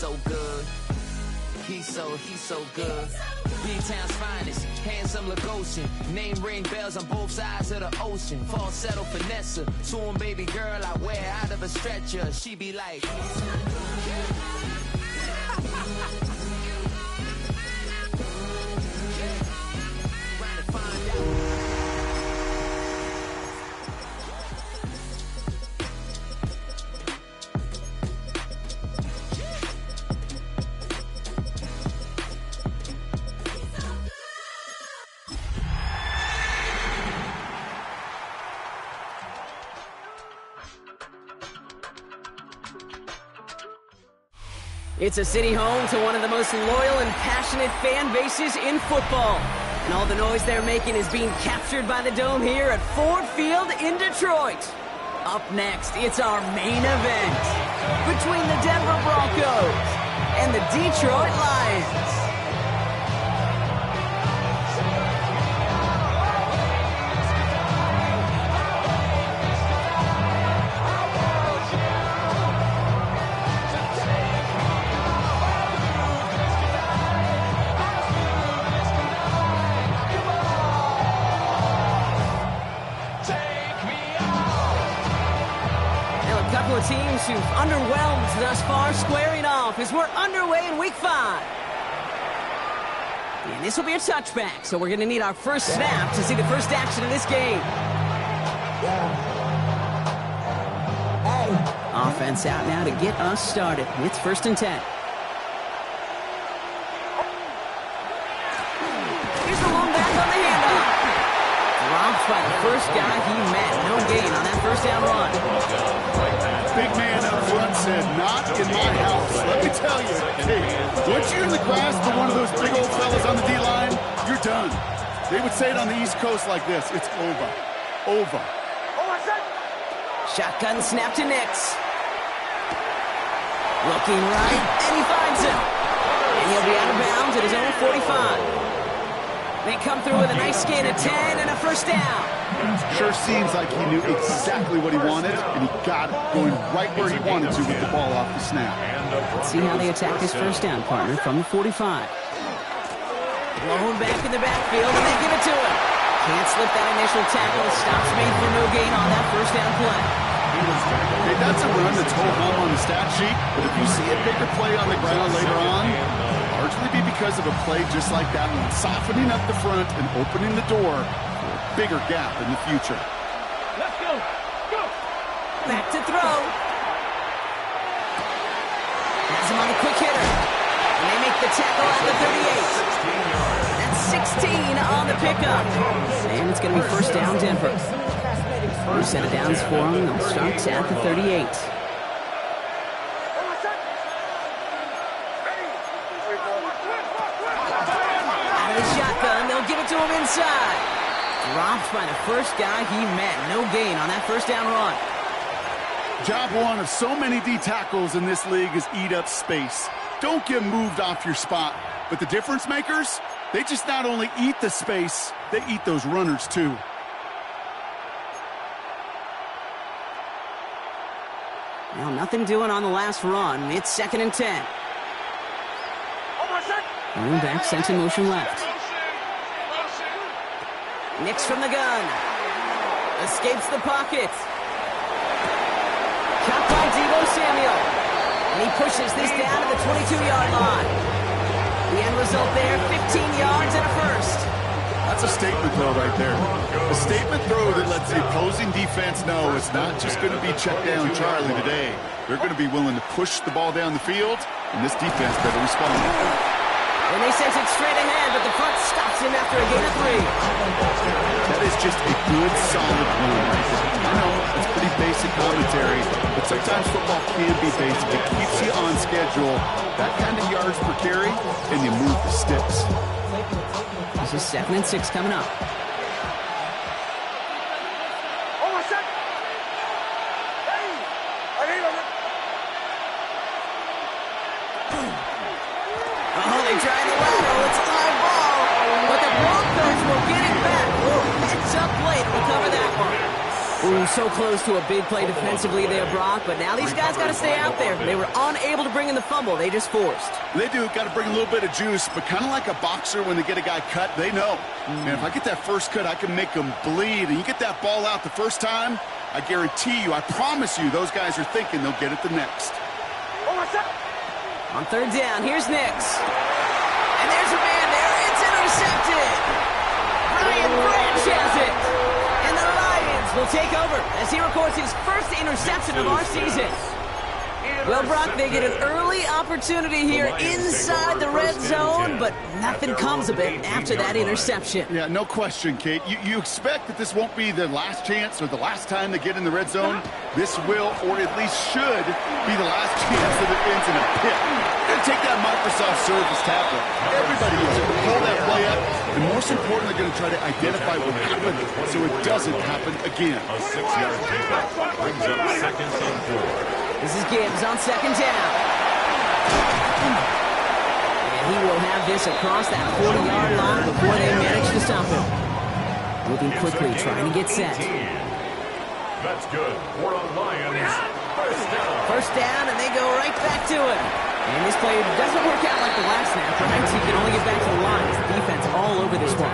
so good. He's so good. B-Town's finest, handsome Lagosian. Name ring bells on both sides of the ocean. Falsetto finesse, to him baby girl I wear out of a stretcher. She be like, It's a city home to one of the most loyal and passionate fan bases in football. And all the noise they're making is being captured by the Dome here at Ford Field in Detroit. Up next, it's our main event between the Denver Broncos and the Detroit Lions. Teams who've underwhelmed thus far squaring off as we're underway in Week 5. And this will be a touchback, so we're going to need our first snap to see the first action of this game. Offense out now to get us started. It's 1st and 10. Here's the long back on the handoff. Dropped by the first guy he met. No gain on that first down run. Big man up front said, not in my house. Let me tell you, hey, once you're in the grasp of one of those big old fellas on the D-line, you're done. They would say it on the East Coast like this, it's over. Over. Shotgun snap to Nix. Looking right, and he finds him. And he'll be out of bounds at his own 45. They come through with a nice gain of 10 and a first down. Sure seems like he knew exactly what he wanted, and he got it, going right where he wanted to with the ball off the snap. Let's see how they attack this first down, partner, from the 45. Blown back in the backfield, and they give it to him. Can't slip that initial tackle. Stops made for no gain on that first down play. Okay, that's a run that's ho-hum on the stat sheet, but if you see a bigger play on the ground later on, largely be because of a play just like that one, softening up the front and opening the door for a bigger gap in the future. Let's go. Go. Back to throw. Has him on the quick hitter. And they make the tackle at the 38. That's 16 on the pickup. And it's going to be first down, Denver. New set of downs for him. They'll start at the 38. They'll give it to him inside. Dropped by the first guy he met. No gain on that first down run. Job one of so many D tackles in this league is eat up space. Don't get moved off your spot. But the difference makers, they just not only eat the space, they eat those runners too. Well, nothing doing on the last run. It's 2nd and 10. Running back sent in motion left. Nix from the gun. Escapes the pocket. Cut by Deebo Samuel. And he pushes this down to the 22-yard line. The end result there, 15 yards and a first. That's a statement throw right there. A statement throw that lets the opposing defense know it's not just going to be check down Charlie today. They're going to be willing to push the ball down the field, and this defense better respond. And they sent it straight ahead, but the front stops him after a gain of 3. That is just a good, solid run right there. I know, it's pretty basic commentary, but sometimes football can be basic. It keeps you on schedule. That kind of yards per carry, and you move the sticks. This is 2nd and 6 coming up. Oh, they try the lateral. It's a live ball. But the Broncos will get it back. Heads up play to recover that one. Ooh, so close to a big play defensively there, Brock, but now these guys got to stay out there. They were unable to bring in the fumble. They just forced. They do. Got to bring a little bit of juice, but kind of like a boxer when they get a guy cut, they know. Man, if I get that first cut, I can make them bleed. And you get that ball out the first time, I guarantee you, I promise you, those guys are thinking they'll get it the next. On third down, here's Nix. And there's a man there. It's intercepted. Brian Branch has it. And the Lions will take over as he records his first interception of our season. Well, Brock, they get an early opportunity here inside the red zone, but nothing comes of it after that interception. Yeah, no question, Kate. You expect that this won't be their last chance or the last time they get in the red zone. This will, or at least should, be the last chance that it ends in a pit. You're going to take that Microsoft Surface tablet. Everybody is going to pull that play up, and most importantly, they're going to try to identify what happened so it doesn't happen again. A 6-yard pickup brings up 2nd and 4. This is Gibbs on 2nd down. And he will have this across that 40-yard line before they manage to stop him. Moving quickly, trying to get set. That's good for the Lions. First down, and they go right back to it. And this play doesn't work out like the last snap, right? So you can only get back to the line. The defense all over this one.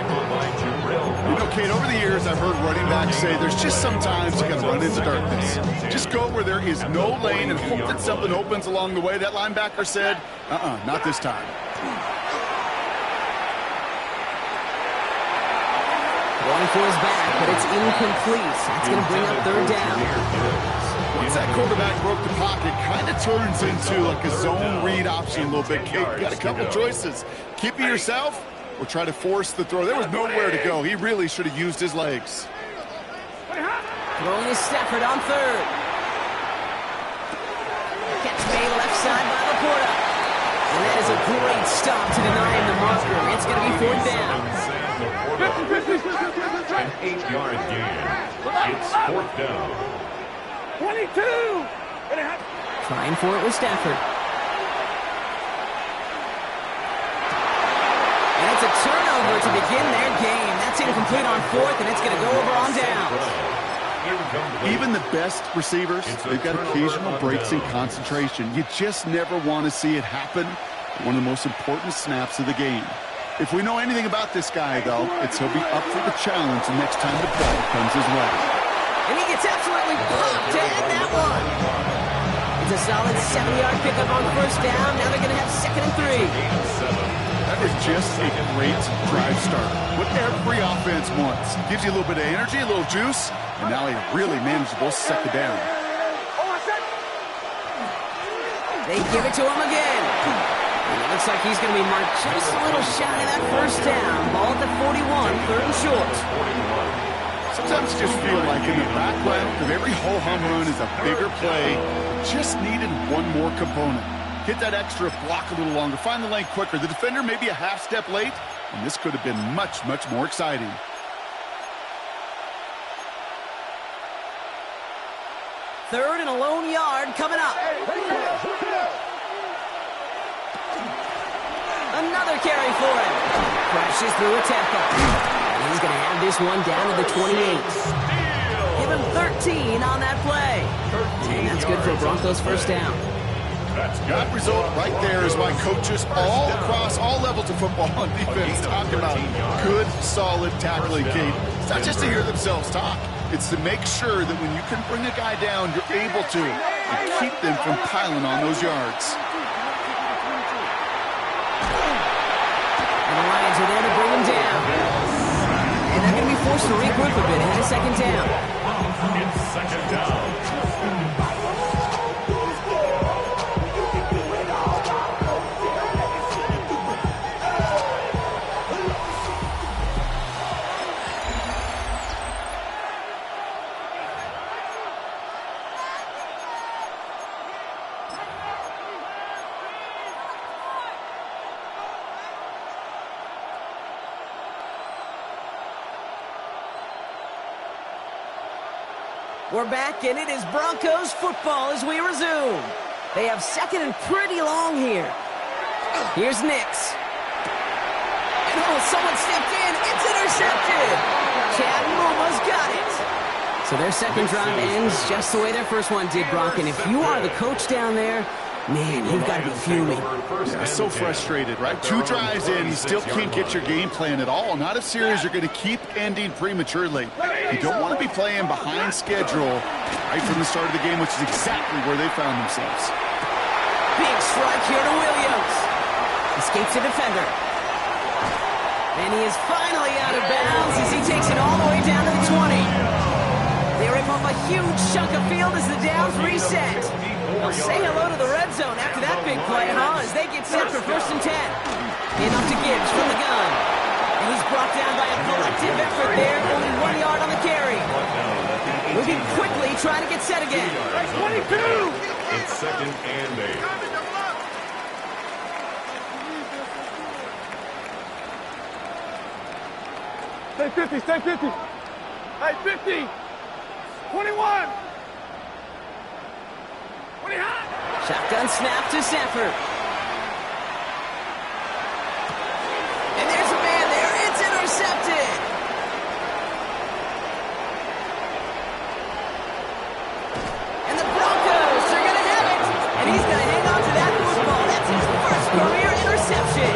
You know, Kate, over the years, I've heard running backs say there's just sometimes you got to run into darkness. Just go where there is no lane and hope that something opens along the way. That linebacker said, not this time. Going for his back, but it's incomplete. That's going to bring up third down. Once that quarterback broke the pocket, kind of turns into like a zone read option a little bit. Kate, got a couple choices. Keep it yourself or try to force the throw. There was nowhere to go. He really should have used his legs. Throwing is Stafford on third. Catch made left side by Laporta. And that is a great stop to deny him the marker. It's going to be fourth down. An 8-yard gain. It's fourth down. 22! Trying for it with Stafford. And it's a turnover to begin their game. That's incomplete on fourth, and it's going to go over on downs. Even the best receivers, they've got occasional breaks in concentration. You just never want to see it happen. One of the most important snaps of the game. If we know anything about this guy, though, it's he'll be up for the challenge the next time the ball comes his way. And he gets absolutely popped to end that one. It's a solid 7-yard pickup on first down. Now they're going to have 2nd and 3. That is just a great drive start. What every offense wants. Gives you a little bit of energy, a little juice, and now a really manageable 2nd down. They give it to him again. And it looks like he's going to be marked just a little shy of that first down. Ball at the 41, 3rd and short. Sometimes you just feel like in the background of every ho-hum run is a bigger play. Just needed one more component. Hit that extra block a little longer. Find the lane quicker. The defender may be a half step late, and this could have been much, much more exciting. Third and a lone yard coming up. Another carry for him. Crashes through a tackle. He's going to have this one down to the 28. Give him 13 on that play. And that's good for Broncos first down. That result right there is why coaches all across all levels of football and defense talk about good, solid tackling, Kate. It's not just to hear themselves talk. It's to make sure that when you can bring a guy down, you're able to and keep them from piling on those yards. And the Lions are there to bring him down. And they're going to be forced to regroup a bit ahead of 2nd down. It's 2nd down. We're back, and it is Broncos football as we resume. They have 2nd and pretty long here. Here's Nix. And someone stepped in. It's intercepted. Chad Muma's got it. So their second drive ends just the way their first one did, Brock. And if you are the coach down there, man, you've got to be fuming. Yeah, so frustrated, right? 2 drives in, you still can't get your game plan at all. Not if series are going to keep ending prematurely. You don't want to be playing behind schedule right from the start of the game, which is exactly where they found themselves. Big strike here to Williams. Escapes the defender. And he is finally out of bounds as he takes it all the way down to the 20. They rip off a huge chunk of field as the downs reset. They'll say hello to the red zone after that big play, huh? As they get set for 1st and 10. In up to Gibbs from the gun. And he's brought down by a collective effort there. Only 1 yard on the carry. Moving quickly, trying to get set again. 22! It's 2nd and 8. Stay 50, stay 50. Hey, 50. 21. 20 high. Shotgun snap to Sanford. And there's a man there. It's intercepted. And the Broncos are going to have it. And he's going to hang on to that football. That's his first career interception.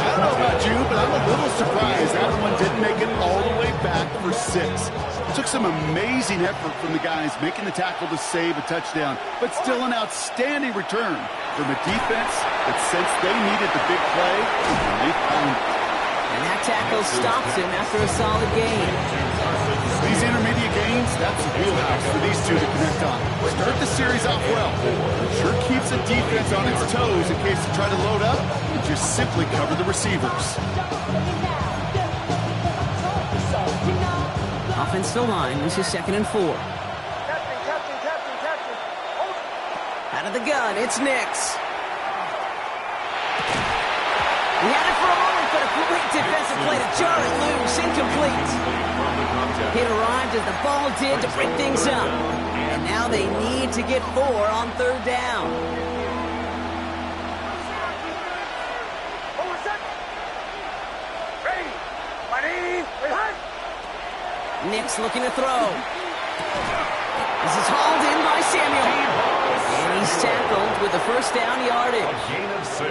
I don't know about you, but I'm a little surprised that one didn't make it all the way back for 6. It took some amazing effort from the guys making the tackle to save a touchdown, but still an outstanding return from a defense that sensed they needed the big play, and they found it. And that tackle stops him after a solid gain. These intermediate gains, that's a wheelhouse for these two to connect on. Start the series off well. It sure keeps the defense on its toes in case they try to load up and just simply cover the receivers. Offense to line. This is 2nd and 4. Out of the gun, it's Nix. He had it for a moment, but a great defensive play to jar it loose. Incomplete. Hit arrived as the ball did to break things up. And now they need to get 4 on 3rd down. Nix looking to throw. This is hauled in by Samuel. And he's tackled with the 1st down yardage. Gain of 6.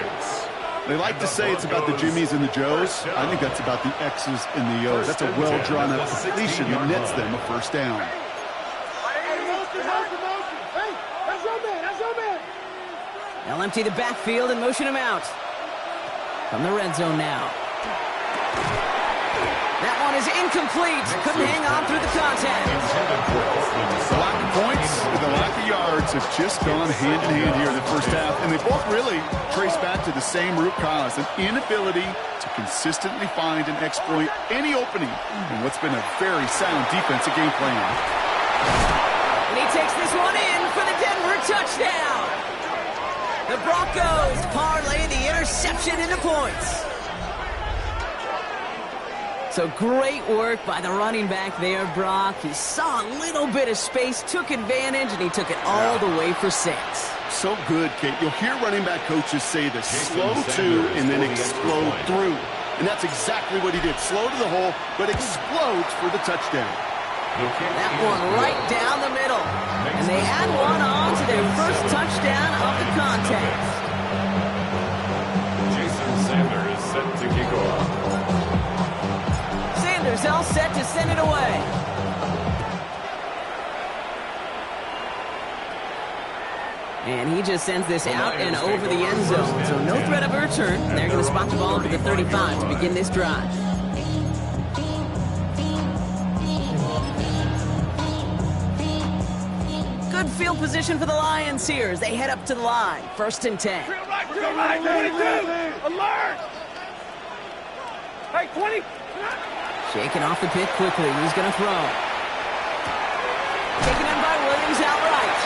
They like to say it's about the Jimmies and the Joes. I think that's about the X's and the O's. That's a well-drawn-up completion that nets them a 1st down. They'll empty the backfield and motion him out. From the red zone now. That one is incomplete. Couldn't hang on through the contact. The lack of points and the lack of yards have just gone hand-in-hand here in the 1st half, and they both really trace back to the same root cause, an inability to consistently find and exploit any opening in what's been a very sound defensive game plan. And he takes this one in for the Denver touchdown. The Broncos parlay the interception into points. So great work by the running back there, Brock. He saw a little bit of space, took advantage, and he took it all the way for 6. So good, Kate. You'll hear running back coaches say this: slow to and then explode through. And that's exactly what he did. Slow to the hole, but explodes for the touchdown. That one right down the middle. And they add one on to their first touchdown of the contest. Jason Sanders set to kick off. Sanders all set to send it away. And he just sends this out and over the end zone. So no threat of a return. They're going to spot the ball for the 35 to begin this drive. Good field position for the Lions here as they head up to the line. 1st and 10. Right, 22. Alert! Hey, 20. Shaking off the pick quickly. He's going to throw. Taken in by Williams outright.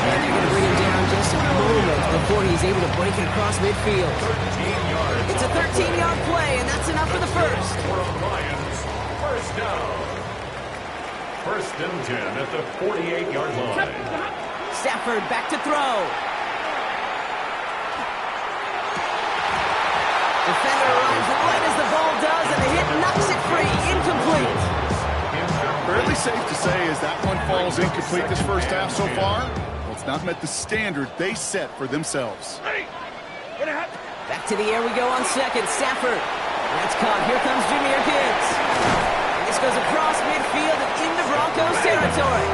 And they're going to bring him down just a moment before he's able to break it across midfield. It's a 13-yard play, and that's enough for the first. Lions, 1st down. 1st and 10 at the 48-yard line. Stafford back to throw. Defender arrives right as the ball does, and the hit knocks it free. Incomplete. fairly safe to say as that one falls incomplete this first half so far, well, it's not met the standard they set for themselves. Back to the air we go on second. Stafford. That's caught. Here comes Jahmyr Gibbs. And this goes across midfield and into Broncos territory.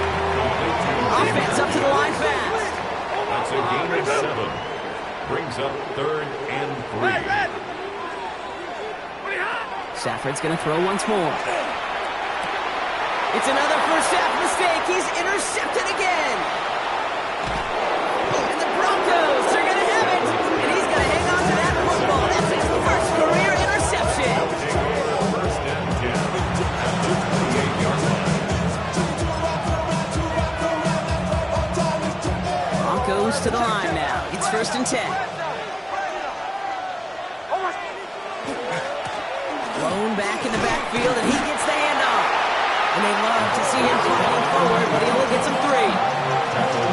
Offense up to the line fast. That's a gain of 7. Brings up 3rd and 3. Stafford's going to throw once more. It's another first half mistake. He's intercepted again. And the Broncos are going to have it. And he's going to hang on to that football. That's his first career interception. First and 10 at the 28-yard line. Broncos to the line now. It's 1st and 10. Blown back in the backfield, and he gets the handoff. And they love to see him flying forward, but he only gets him 3. I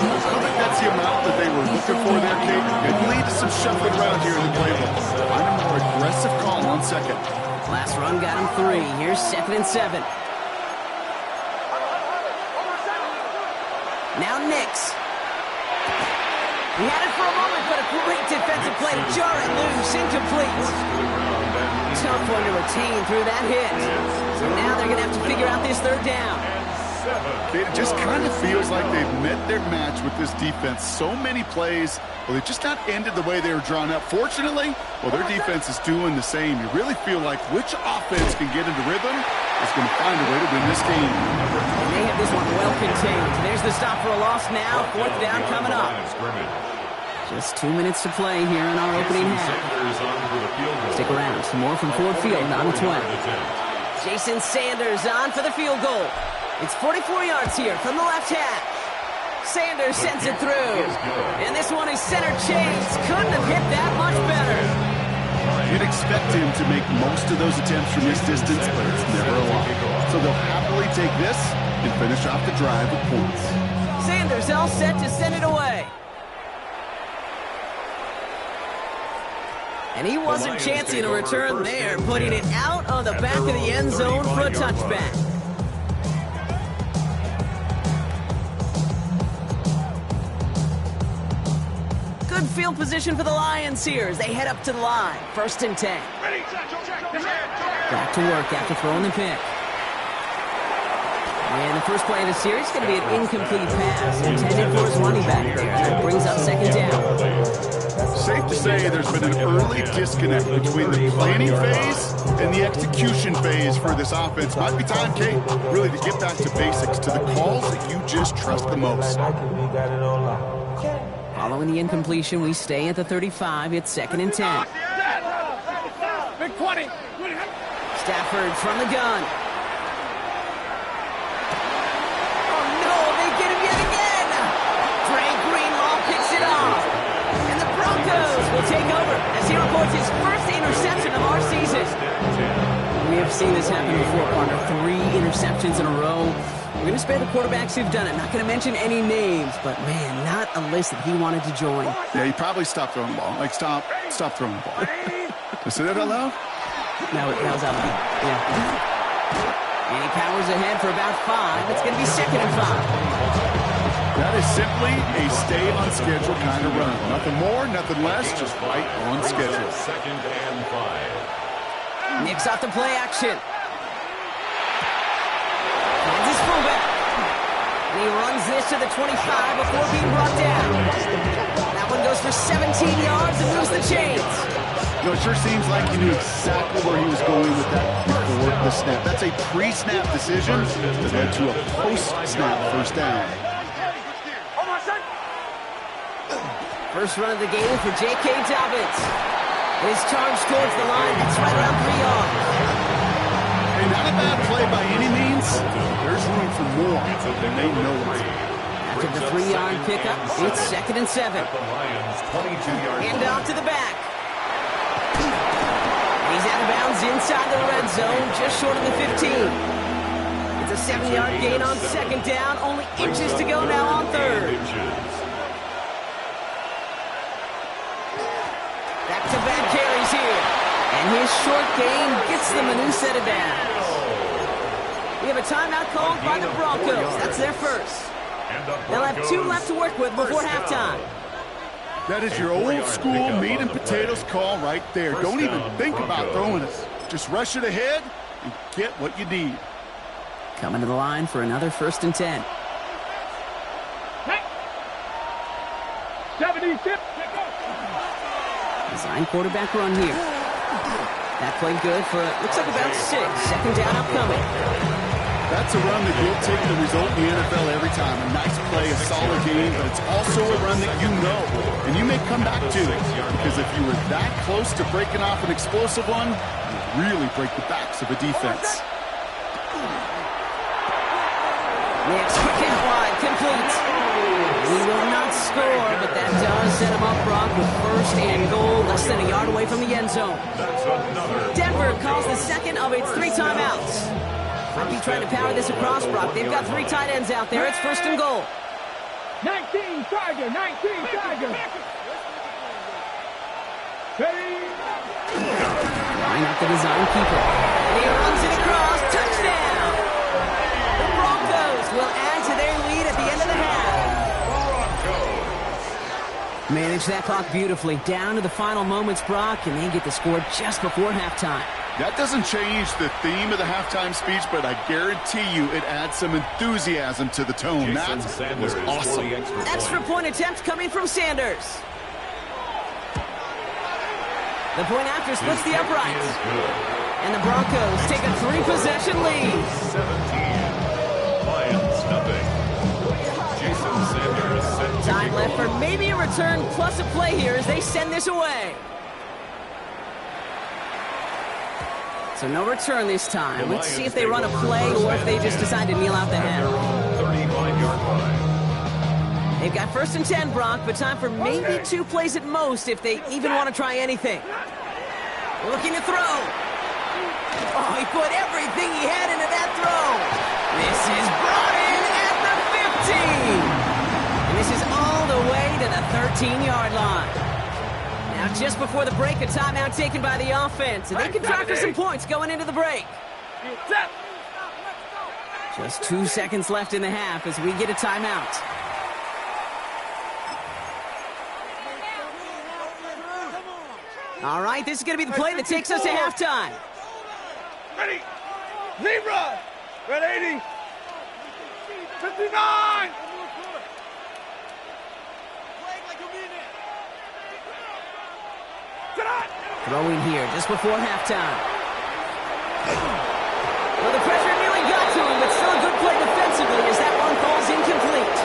don't think that's the amount that they were looking for there, Kate. It leads to some shuffling around here in the playbook. Find a more aggressive call on second. Last run got him 3. Here's 2nd and 7. Now Nix. He had it for a moment, but a great defensive play. Jarrett loose, incomplete. Tough one to retain through that hit. So now they're going to have to figure out this 3rd down. Kate, it just kind of feels like they've met their match with this defense. So many plays, well, they've just not ended the way they were drawn up. Fortunately, well, their defense is doing the same. You really feel like which offense can get into rhythm is going to find a way to win this game. And they have this one well contained. There's the stop for a loss now. 4th down coming up. Just 2 minutes to play here in our opening half. Stick around. Some more from Ford Field on the 12. Jason Sanders on for the field goal. It's 44 yards here from the left hash. Sanders sends it through. And this one is center chase. Couldn't have hit that much better. You'd expect him to make most of those attempts from this distance, but it's never a lot. So they'll happily take this and finish off the drive with points. Sanders all set to send it away. And he wasn't chancing a return there, putting it out on the back of the end zone for a touchback. Good field position for the Lions here as they head up to the line. 1st and 10. Back to work after throwing the pick. And the first play of the series is going to be an incomplete pass intended for his running back there. That brings up 2nd down. Safe to say there's been an early disconnect between the planning phase and the execution phase for this offense. Might be time, Kate, really to get back to basics, to the calls that you just trust the most. Following the incompletion, we stay at the 35. It's 2nd and 10. Big 20. Stafford from the gun. Oh, no, they get him yet again. Dre Greenlaw picks it off. And the Broncos will take over as he reports his first interception of our season. We have seen this happen before, partner. 3 interceptions in a row. We're going to spare the quarterbacks who've done it. Not going to mention any names, but, man, not a list that he wanted to join. Yeah, he probably stopped throwing the ball. Like, stop throwing the ball. Did I say that out loud? No, that was out loud. Yeah. And he powers ahead for about 5. It's going to be 2nd and 5. That is simply a stay on schedule kind of run. Nothing more, nothing less, just right on schedule. 2nd and 5. Nix off the play action. Kansas fullback. And he runs this to the 25 before being brought down. That one goes for 17 yards and moves the chains. You know, it sure seems like he knew exactly where he was going with that before the snap. That's a pre-snap decision that led to a post-snap first down. First run of the game for J.K. Dobbins. His charge towards the line. That's right around 3 yards. Hey, not a bad play by any means. There's room for more, and they know it. After the 3-yard pickup, it's 2nd and 7. Hand off to the back. He's out of bounds inside the red zone, just short of the 15. It's a 7-yard gain on 2nd down. Only inches to go now on 3rd. Back-to-back carries here. And his short gain gets them a new set of downs. We have a timeout called by the Broncos. That's their first. They'll have 2 left to work with before halftime. That is your old school meat and potatoes call right there. Don't even think about throwing it. Just rush it ahead and get what you need. Coming to the line for another 1st and 10. 76. Design quarterback run here. That played good for, looks like about 6. 2nd down upcoming. That's a run that will take the result in the NFL every time. A nice play, a solid game, but it's also a run that you know, and you may come back to it. Because if you were that close to breaking off an explosive one, you really break the backs of a defense. Next, quick hit wide, complete. He will not score, but that does set him up, Brock, with 1st and goal, less than a yard away from the end zone. Denver calls the 2nd of its 3 timeouts. Might be trying to power this across, Brock. They've got 3 tight ends out there. It's 1st and goal. 19 Tiger, 19 Tiger. Line up the design keeper. And he runs it across. Touchdown! The Broncos will add to their lead at the end of the half. Manage that clock beautifully. Down to the final moments, Brock, and they get the score just before halftime. That doesn't change the theme of the halftime speech, but I guarantee you it adds some enthusiasm to the tone. That was awesome. Extra point attempt coming from Sanders. The point after splits the uprights. And the Broncos take a 3-possession lead. 17. Lions nothing. Jason Sanders set to Time left for maybe a return plus a play here as they send this away. So no return this time. Let's see if they run a play or if they just decide to kneel out the half. 35-yard line. They've got 1st and 10, Brock, but time for maybe 2 plays at most if they even want to try anything. Looking to throw. Oh, he put everything he had into that throw. This is brought in at the 15. And this is all the way to the 13-yard line. Now, just before the break, a timeout taken by the offense, and they can try for some points going into the break. Just 2 seconds left in the half as we get a timeout. All right, this is going to be the play that takes us to halftime. Ready. Zebra. Ready. 80. 59. Throwing here just before halftime. Well, the pressure nearly got to him, but still a good play defensively as that one falls incomplete.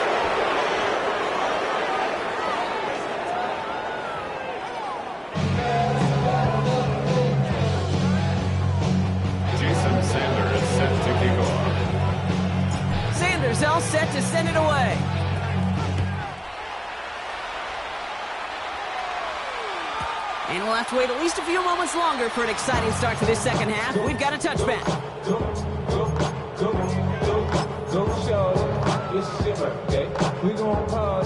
Jason Sanders set to kick off. Sanders all set to send it away. And we'll have to wait at least a few moments longer for an exciting start to this 2nd half. We've got a touchback.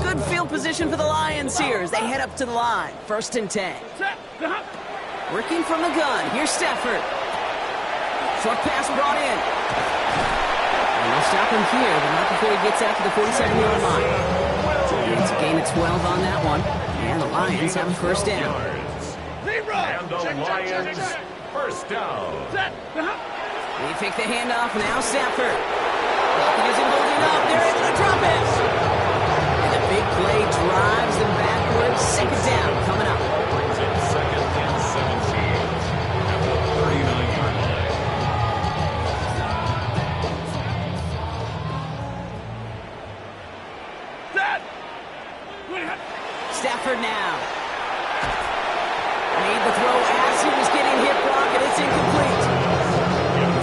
Good field position for the Lions here as they head up to the line. 1st and 10. Working from the gun. Here's Stafford. Short pass brought in. And they'll stop him here, but not before he gets out to the 47-yard line. It's a gain of 12 on that one. And the Lions have a 1st down. And the Lions, 1st down. They pick the handoff, now Stafford. Lockett isn't holding up, they're able to drop it. And the big play drives them backwards. 2nd down coming up. Brings it 2nd and 17 at the 39-yard line. Stafford now. Made the throw as he was getting hit, Brock, and it's incomplete.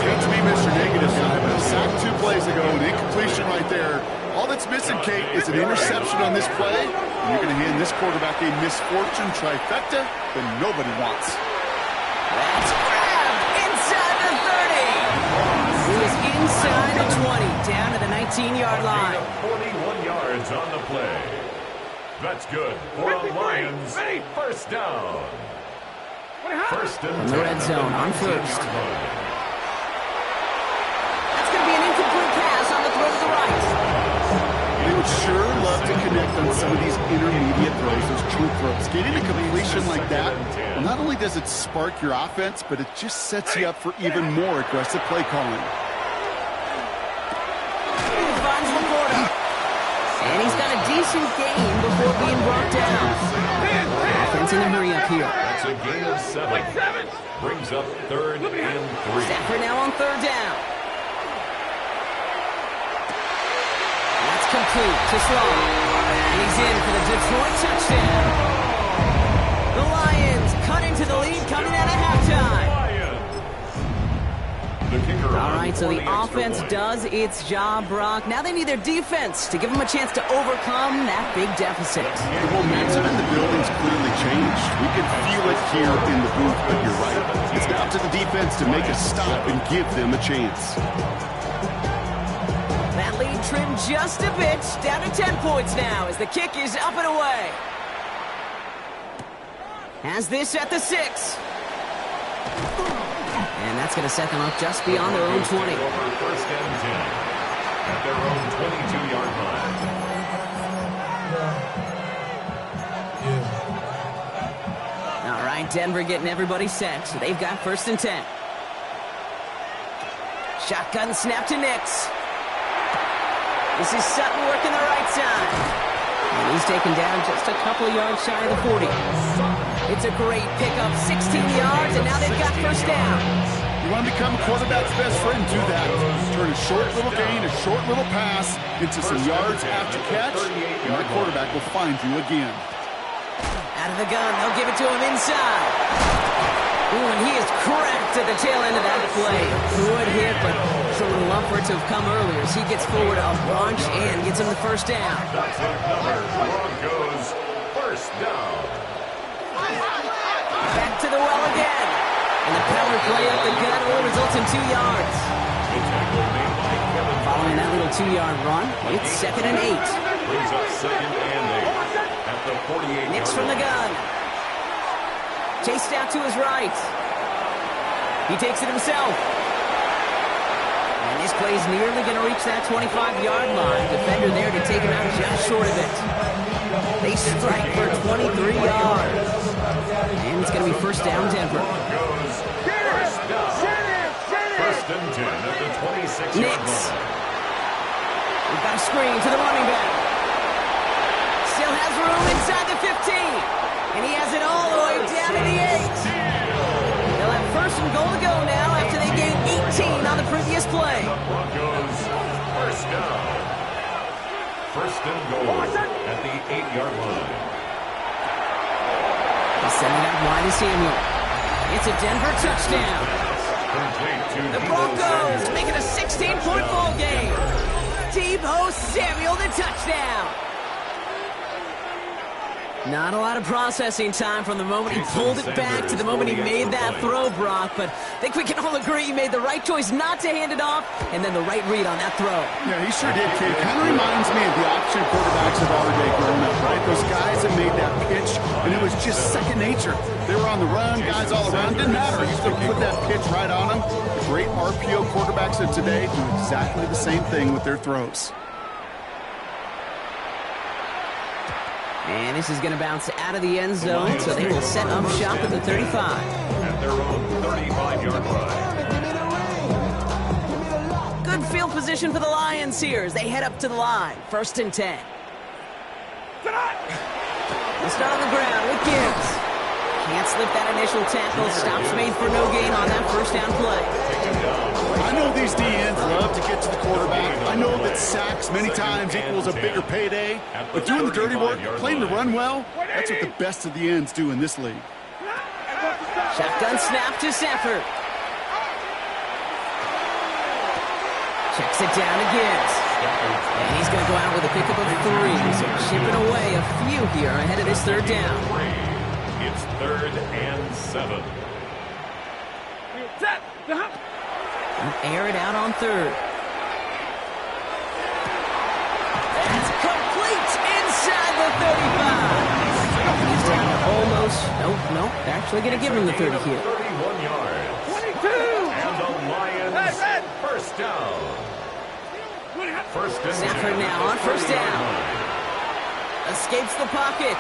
Hate to be Mr. Negative guy, but a sack 2 plays ago, an incompletion right there. All that's missing, Kate, is an interception on this play, and you're going to hand this quarterback a misfortune trifecta that nobody wants. That's grabbed inside the 30. He was inside the 20, down to the 19-yard line. 41 yards on the play. That's good for a Lions 1st down. 1st and 10 in the red zone on 1st. That's going to be an go to the right. They would sure love to connect on some of these intermediate throws, those chunk throws. Getting a completion like that, well, not only does it spark your offense, but it just sets you up for even more aggressive play calling. And he's got a decent gain before being brought down. Offense in a hurry up here. That's a gain of 7. Brings up 3rd and 3. Stafford now on 3rd down. That's complete to Sloan. He's in for the Detroit touchdown. The Lions cut into the lead coming out of halftime. All right, so the offense does its job, Brock. Now they need their defense to give them a chance to overcome that big deficit. The momentum in the building's clearly changed. We can feel it here in the booth, but you're right. It's now up to the defense to make a stop and give them a chance. That lead trimmed just a bit, down to 10 points now as the kick is up and away. Has this at the 6. And that's going to set them up just beyond their own 20. Over 1st and 10 at their own 22-yard line. All right, Denver getting everybody set. So they've got 1st and 10. Shotgun snap to Nix. This is Sutton working the right side. And he's taken down just a couple of yards shy of the 40. It's a great pickup, 16 yards, and now they've got 1st down. You want to become a quarterback's best friend, do that. Turn a short little gain, a short little pass into some yards after catch, and that quarterback will find you again. Out of the gun, they'll give it to him inside. Ooh, and he is cracked at the tail end of that play. Good hit, but it's a little love for it to have come earlier as he gets forward a bunch and gets him the 1st down. That's another Broncos 1st down. Back to the well again. And the power play up the gut only results in 2 yards. Following that little 2-yard run, it's 2nd and 8. Brings up 2nd and 8 at the 48. Nix from the gun. Chased out to his right. He takes it himself. And this play's nearly going to reach that 25-yard line. Defender there to take him out just short of it. They strike for 23 yards. And it's going to be 1st down, Denver. First down. 1st and 10 at the 26-yard Nix. line. We've got a screen to the running back. Still has room inside the 15. And he has it all the way down to the 8. They'll have 1st and goal to go now after they gained 18 on the previous play. Broncos 1st down. 1st and goal at the 8-yard line. He's sending out wide to Samuel. It's a Denver touchdown. The Broncos making a 16-point ball game. Deebo Samuel, the touchdown. Not a lot of processing time from the moment he pulled it back to the moment he made that throw, Brock. But I think we can all agree he made the right choice not to hand it off, and then the right read on that throw. Yeah, he sure did, kid. Kind of reminds me of the option quarterbacks of our day growing up, right? Those guys that made that pitch, and it was just second nature. They were on the run, guys all around. Didn't matter. You could put that pitch right on them. The great RPO quarterbacks of today do exactly the same thing with their throws. And this is going to bounce out of the end zone, so they will set up shop at the 35. At their own 35-yard line. Good field position for the Lions here as they head up to the line. 1st and 10. They'll start on the ground with Gibbs. Can't slip that initial tackle. Stops made for no gain on that 1st down play. I know these DNs love to get to the quarterback. I know that sacks many times equals a bigger payday. But doing the dirty work, playing to run well, that's what the best of the ends do in this league. Shotgun snap to Stafford. Checks it down to Gibbs. And he's going to go out with a pickup of 3. So chipping away a few here ahead of this 3rd down. It's 3rd and 7. Air it out on 3rd. That's complete inside the 35. He's down to almost. Nope. They're actually going to give him the 30 here. 31 yards. 22. And the Lions 1st down. Stafford now on first down. Escapes the pocket.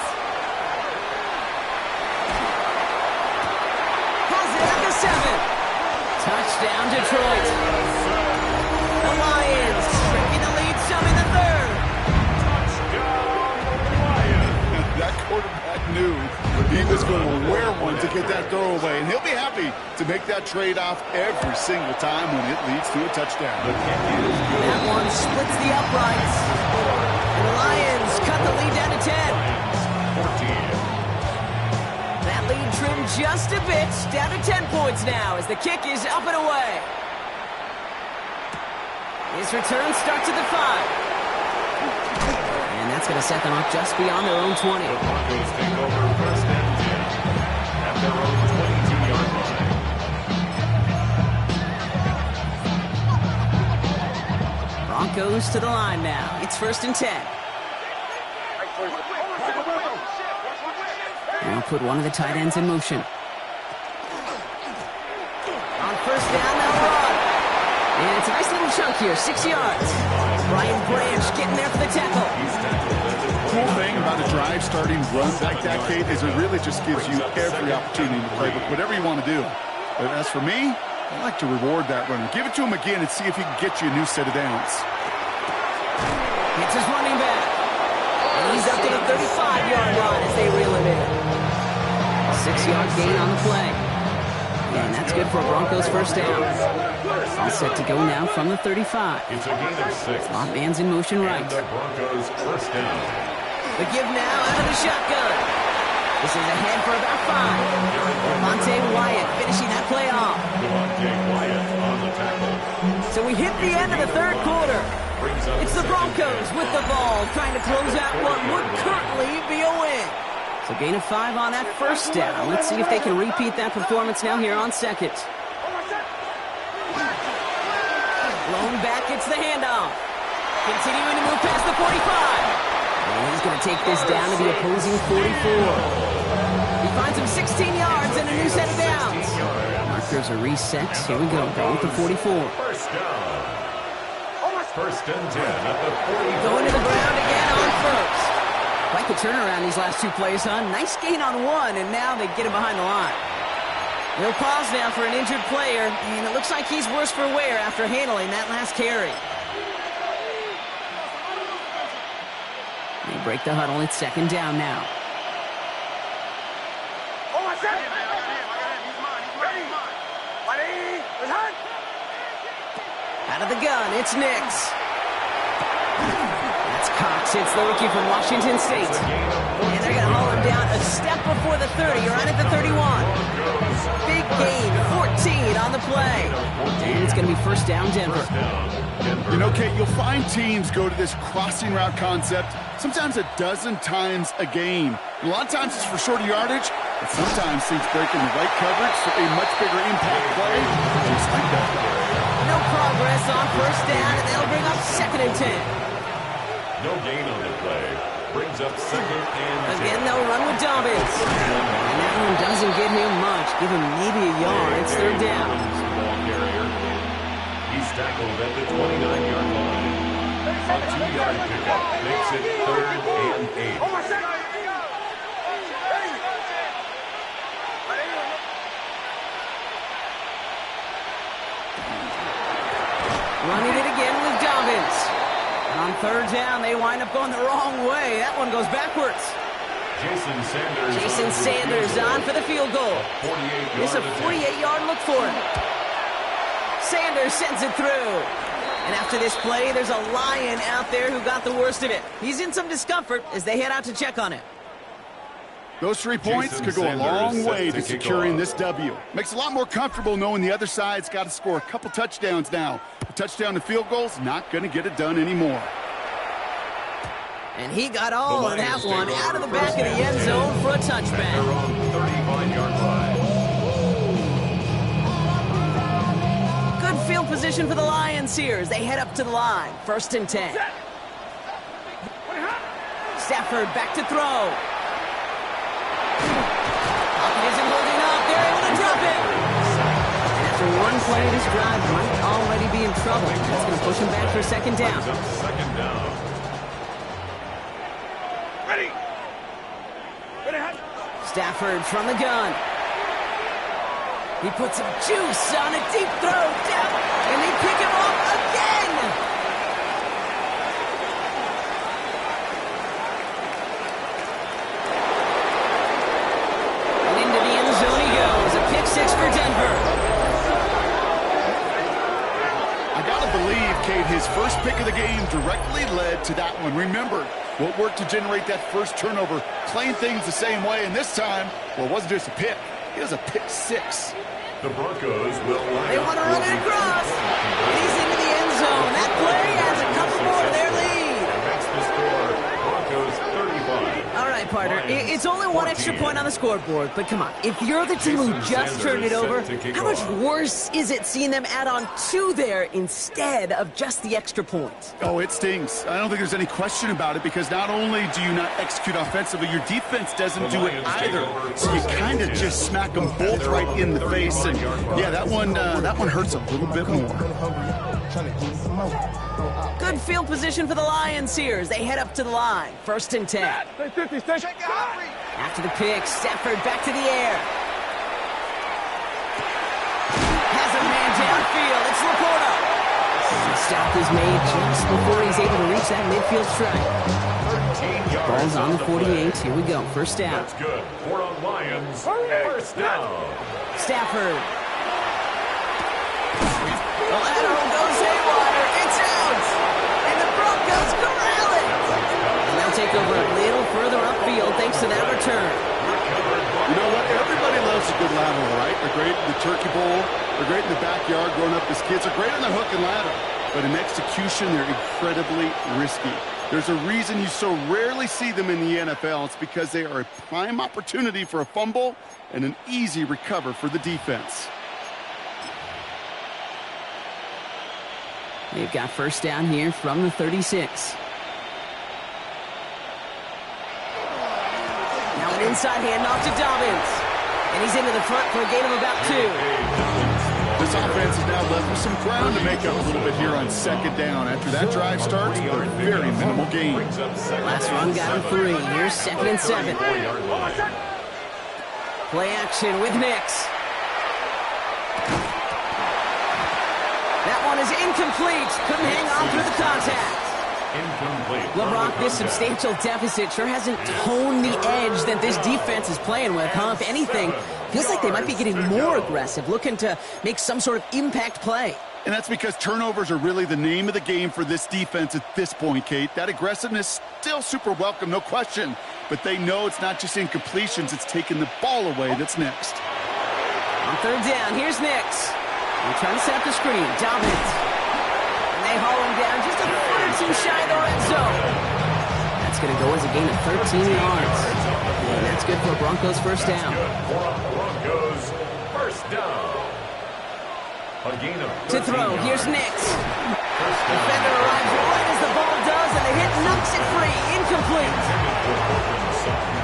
Pulls it at the 7. Touchdown, Detroit. The Lions shrinking the lead some in the 3rd. That quarterback knew he was going to wear one to get that throwaway, and he'll be happy to make that trade-off every single time when it leads to a touchdown. That one splits the uprights. And the Lions cut the lead down to 10. 14. That lead trimmed just a bit, down to 10 points now as the kick is up and away. His return starts at the 5. And that's going to set them up just beyond their own 20. The Broncos take over first and 10 at their own 22-yard line. Broncos to the line now. It's first and 10. Now put one of the tight ends in motion. On first down, they'll run. And it's a nice little chunk here, 6 yards. Brian Branch getting there for the tackle. Cool thing about a drive starting run like that, Kate, is it really just gives you every opportunity in the playbook, whatever you want to do. But as for me, I like to reward that runner. Give it to him again and see if he can get you a new set of downs. It's his running back. And he's up to the 35-yard line as they reel him in. 6-yard gain on the play. And that's good for a Broncos first down. All set to go now from the 35. It's a gain of 6. Slot man's in motion right. And the Broncos first down. The give now out of the shotgun. This is ahead for about 5. Monte Wyatt finishing that play off. Monte Wyatt on the tackle. So we hit the end of the 3rd quarter. It's the Broncos with the ball trying to close out what would currently be a win. So gain of 5 on that first down. Let's see if they can repeat that performance now here on second. Blown back, it's the handoff. Continuing to move past the 45. And he's going to take this down to the opposing 44. He finds him 16 yards and a new set of downs. Markers are reset. Here we go. Going with the 44. First down. First and 10 at the 44. Going to the ground again on first. Quite the turnaround these last 2 plays, huh? Nice gain on 1, and now they get him behind the line. They'll pause now for an injured player, and it looks like he's worse for wear after handling that last carry. They break the huddle. It's second down now. Out of the gun, it's Nix. That's Cox. It's the rookie from Washington State. And they're going to haul him down a step before the 30. You're right at the 31. Big gain, 14 on the play. And it's going to be first down, Denver. You know, Kate, you'll find teams go to this crossing route concept sometimes a dozen times a game. A lot of times it's for shorter yardage, but sometimes teams break in the right coverage for a much bigger impact play, just like that. No progress on first down, and they'll bring up second and 10. No gain on the play. Brings up second and 10. Again, they'll run with Dobbins. And that one doesn't get him much. Give him maybe a yard. It's third down. Ball carrier. He's tackled at the 29-yard line. A 2-yard pickup makes it third and 8. Running it again with Dobbins. And on third down, they wind up going the wrong way. That one goes backwards. Jason Sanders on for the field goal. It's a 48-yard look for him. Sanders sends it through. And after this play, there's a Lion out there who got the worst of it. He's in some discomfort as they head out to check on him. Those 3 points could go a long way to securing this W. Makes it a lot more comfortable knowing the other side's got to score a couple touchdowns now. A touchdown to field goal's not going to get it done anymore. And he got all of that one out of the back of the end zone for a touchback. 35-yard line. Good field position for the Lions here as they head up to the line. First and 10. Stafford back to throw. Pocket isn't holding up. They're able to drop it. And after one play, this drive might already could be in trouble. That's going to push him back for a second down. Second down. Ready. Stafford from the gun. He puts some juice on a deep throw down, and they pick him off again. And into the end zone he goes. A pick six for Denver. I gotta believe, Kate, his first pick of the game directly led to that one. Remember, what worked to generate that first turnover, playing things the same way, and this time, well, it wasn't just a pick. It was a pick six. The Broncos will line They want to run it across. And he's into the end zone. That play adds a couple more to their lead. That's the score. Broncos 35. All right, partner. It's only one extra point on the scoreboard, but come on. If you're the team who just turned it over, how much worse is it seeing them add on two there instead of just the extra point? Oh, it stings. I don't think there's any question about it, because not only do you not execute offensively, your defense doesn't do it either. So you kind of just smack them both right in the face. And yeah, that one hurts a little bit more. Good field position for the Lions here as they head up to the line. 1st and 10. After the pick, Stafford back to the air. Has a man downfield. It's Laporta. The stop is made just before he's able to reach that midfield strike. Ball's on the 48. Here we go. First down. That's good. 4 on Lions. First down. Stafford. The lateral goes haywire. It's out. And the Broncos corral it. And they'll take over a little further upfield thanks to that return. You know what? Everybody loves a good lateral, right? They're great in the turkey bowl. They're great in the backyard growing up as kids. They're great on the hook and ladder. But in execution, they're incredibly risky. There's a reason you so rarely see them in the NFL. It's because they are a prime opportunity for a fumble and an easy recover for the defense. They've got first down here from the 36. Now an inside handoff to Dobbins. And he's into the front for a gain of about 2. This offense is now left with some ground to make up a little bit here on 2nd down. After that drive starts, a very minimal gain. Last run got him 3. Here's 2nd and 7. Play action with Nix. That one is incomplete. Couldn't hang on through the contact. LeBron, this substantial deficit sure hasn't toned the edge that this defense is playing with, huh? If anything, feels like they might be getting more aggressive, looking to make some sort of impact play. And that's because turnovers are really the name of the game for this defense at this point, Kate. That aggressiveness still super welcome, no question. But they know it's not just incompletions, it's taking the ball away that's next. On 3rd down, here's Nix. They're trying to set up the screen. Dobbins. And they haul him down just a foot or two shy of the red zone. That's going to go as a gain of 13 yards. And that's good for Broncos first down. Broncos first down. A gain of 13 To throw, yards. here's Nix. Defender arrives right as the ball does, and the hit knocks it free. Incomplete.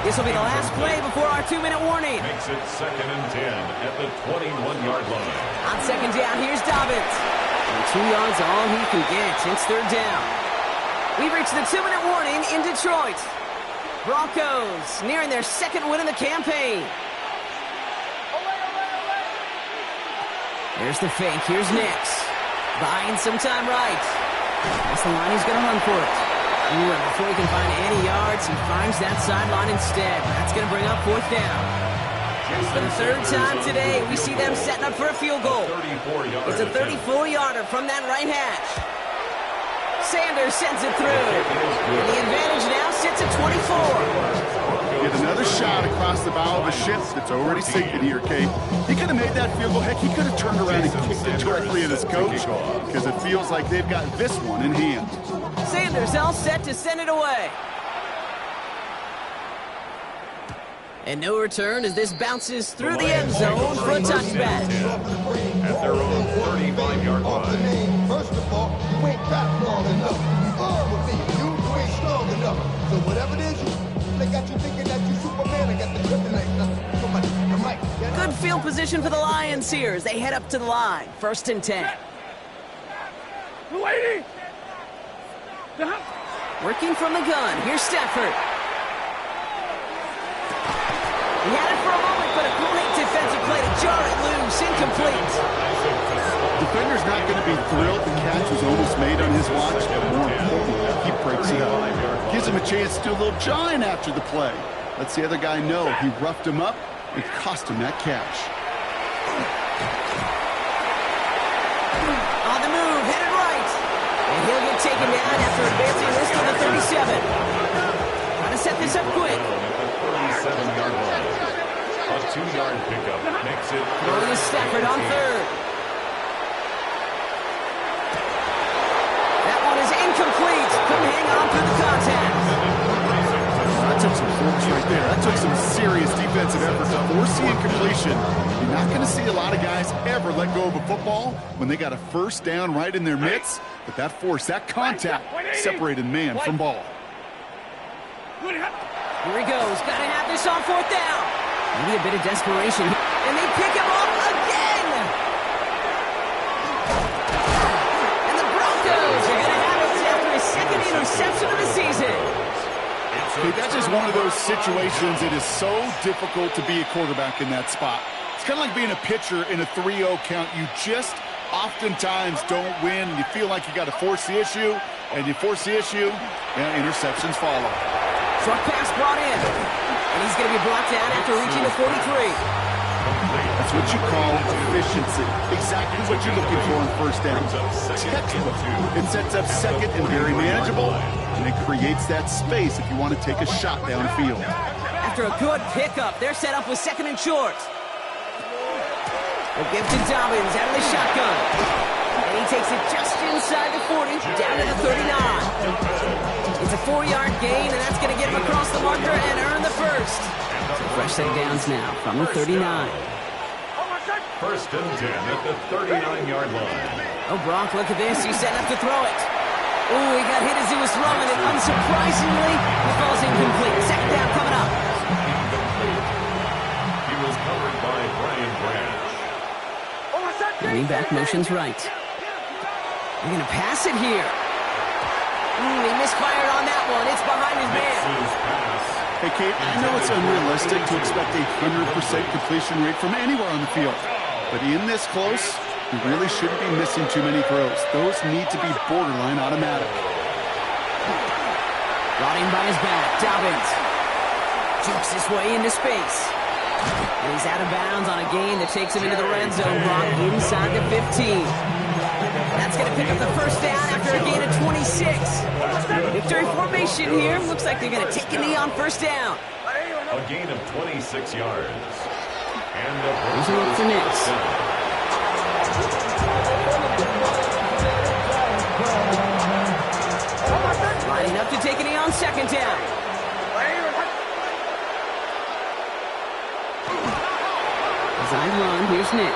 This will be the last play before our 2-minute warning. Makes it 2nd and 10 at the 21-yard line. On 2nd down, here's Dobbins. And 2 yards all he can get. It's 3rd down. We've reached the 2-minute warning in Detroit. Broncos nearing their 2nd win of the campaign. There's the fake. Here's Nix. Buying some time right. That's the line. He's going to run for it. Ooh, and before he can find any yards, he finds that sideline instead. That's going to bring up 4th down. For the 3rd time today, we see them setting up for a field goal. It's a 34-yarder from that right hash. Sanders sends it through. And the advantage now sits at 24. Get another shot across the bow of a ship that's already sinking here, Kate. He could have made that field goal. Heck, he could have turned around and kicked it directly at his coach, because it feels like they've got this one in hand. Sanders all set to send it away. And no return as this bounces through the end zone for a touchback. At their own 35-yard line. First of all, you ain't got long enough. You ain't strong enough. So whatever it is, they got you thinking that you Superman. I got the kryptonite. Somebody, I'm right. Good field position for the Lions here as they head up to the line. 1st and 10. 280. Working from the gun. Here's Stafford. He had it for a moment, but a great defensive play to jar it loose. Incomplete. Defender's not going to be thrilled the catch was almost made on his watch, but more importantly, he breaks it up. Gives him a chance to do a little jawing after the play. Lets the other guy know he roughed him up and cost him that catch. On the move, headed right. And he'll get taken down after advancing this to the 37. Trying to set this up quick. 37-yard line. A 2-yard pickup makes it Throwing to Stafford on third. That one is incomplete. Couldn't hang on through the contact. That took some force right there. That took some serious defensive effort to force the incompletion. You're not going to see a lot of guys ever let go of a football when they got a first down right in their midst. But that force, that contact, separated man from ball. Here he goes. Got to have this on fourth down. Maybe a bit of desperation. And they pick him up again. And the Broncos are going to have it after his second interception of the season. Okay, that's just one of those situations that is so difficult to be a quarterback in that spot. It's kind of like being a pitcher in a 3-0 count. You just oftentimes don't win. You feel like you got to force the issue, and you force the issue, and interceptions follow. Short pass brought in. And he's going to be brought down after reaching the 43. That's what you call efficiency. Exactly what you're looking for on first down. Textbook. It sets up second and very manageable, and it creates that space if you want to take a shot downfield. After a good pickup, they're set up with second and short. They'll give to Dobbins out of the shotgun. And he takes it just inside the 40, down to the 39. It's a 4-yard gain, and that's going to get him across the marker and earn the first. So fresh set of downs now from the 39. First and 10 at the 39-yard line. Oh, Brock, look at this. He's setting up to throw it. Oh, he got hit as he was throwing it. Unsurprisingly, he falls incomplete. Second down coming up. He was covered by Brian Branch. Lean back, motions right. They're going to pass it here. He misfired on that one. It's behind his man. Hey, Kate, I know it's unrealistic to expect a 100% completion rate from anywhere on the field. But in this close, you really shouldn't be missing too many throws. Those need to be borderline automatic. Brought in by his back. Dobbins jukes his way into space. And he's out of bounds on a gain that takes him into the red zone. Brock inside the 15. That's going to pick up the first down after a gain of 26. Victory formation here. Looks like they're going to take a knee on first down. A gain of 26 yards. And the Those are up for next. Lining up to take a knee on second down. As I run, here's Nick.